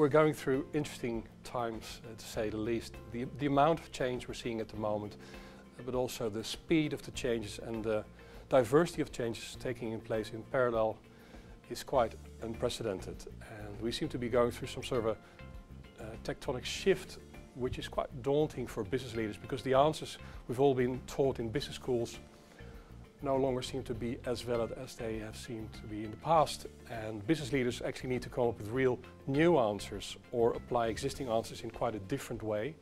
We're going through interesting times, to say the least. The amount of change we're seeing at the moment, but also the speed of the changes and the diversity of changes taking place in parallel is quite unprecedented. And we seem to be going through some sort of a tectonic shift, which is quite daunting for business leaders, because the answers we've all been taught in business schools no longer seem to be as valid as they have seemed to be in the past. And business leaders actually need to come up with real new answers or apply existing answers in quite a different way,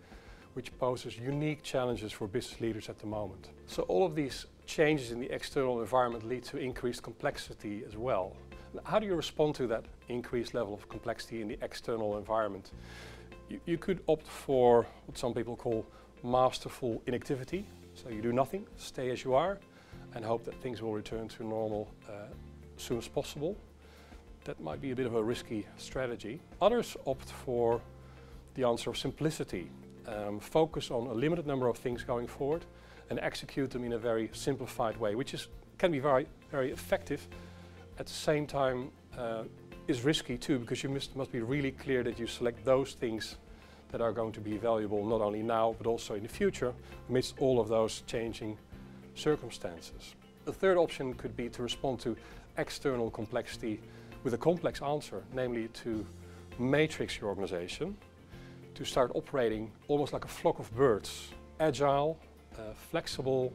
which poses unique challenges for business leaders at the moment. So all of these changes in the external environment lead to increased complexity as well. How do you respond to that increased level of complexity in the external environment? You could opt for what some people call masterful inactivity. So you do nothing, stay as you are, and hope that things will return to normal as soon as possible. That might be a bit of a risky strategy. Others opt for the answer of simplicity. Focus on a limited number of things going forward and execute them in a very simplified way, which can be very, very effective. At the same time, is risky too, because you must be really clear that you select those things that are going to be valuable not only now but also in the future amidst all of those changing circumstances. The third option could be to respond to external complexity with a complex answer, namely to matrix your organization, to start operating almost like a flock of birds, agile, flexible,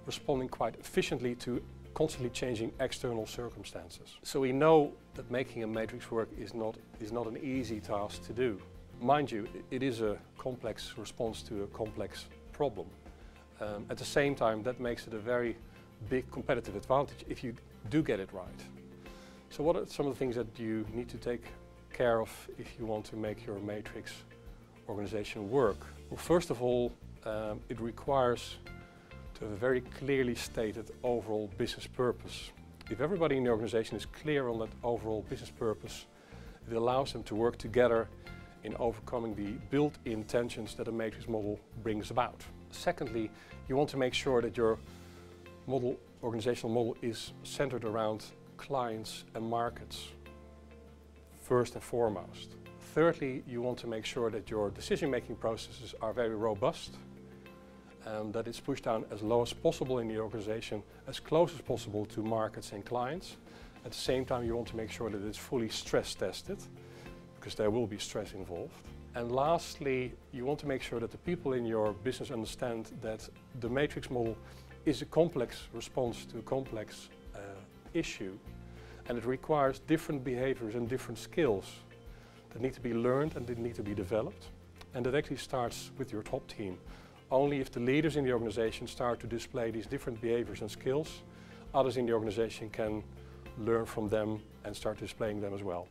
responding quite efficiently to constantly changing external circumstances. So we know that making a matrix work is not an easy task to do. Mind you, it is a complex response to a complex problem. At the same time, that makes it a very big competitive advantage if you do get it right. So what are some of the things that you need to take care of if you want to make your matrix organization work? Well, first of all, it requires to have a very clearly stated overall business purpose. If everybody in the organization is clear on that overall business purpose, it allows them to work together in overcoming the built-in tensions that a matrix model brings about. Secondly, you want to make sure that your organizational model is centered around clients and markets, first and foremost. Thirdly, you want to make sure that your decision-making processes are very robust, that it's pushed down as low as possible in the organization, as close as possible to markets and clients. At the same time, you want to make sure that it's fully stress tested, because there will be stress involved. And lastly, you want to make sure that the people in your business understand that the matrix model is a complex response to a complex issue, and it requires different behaviors and different skills that need to be learned and that need to be developed. And that actually starts with your top team. Only if the leaders in the organization start to display these different behaviors and skills, others in the organization can learn from them and start displaying them as well.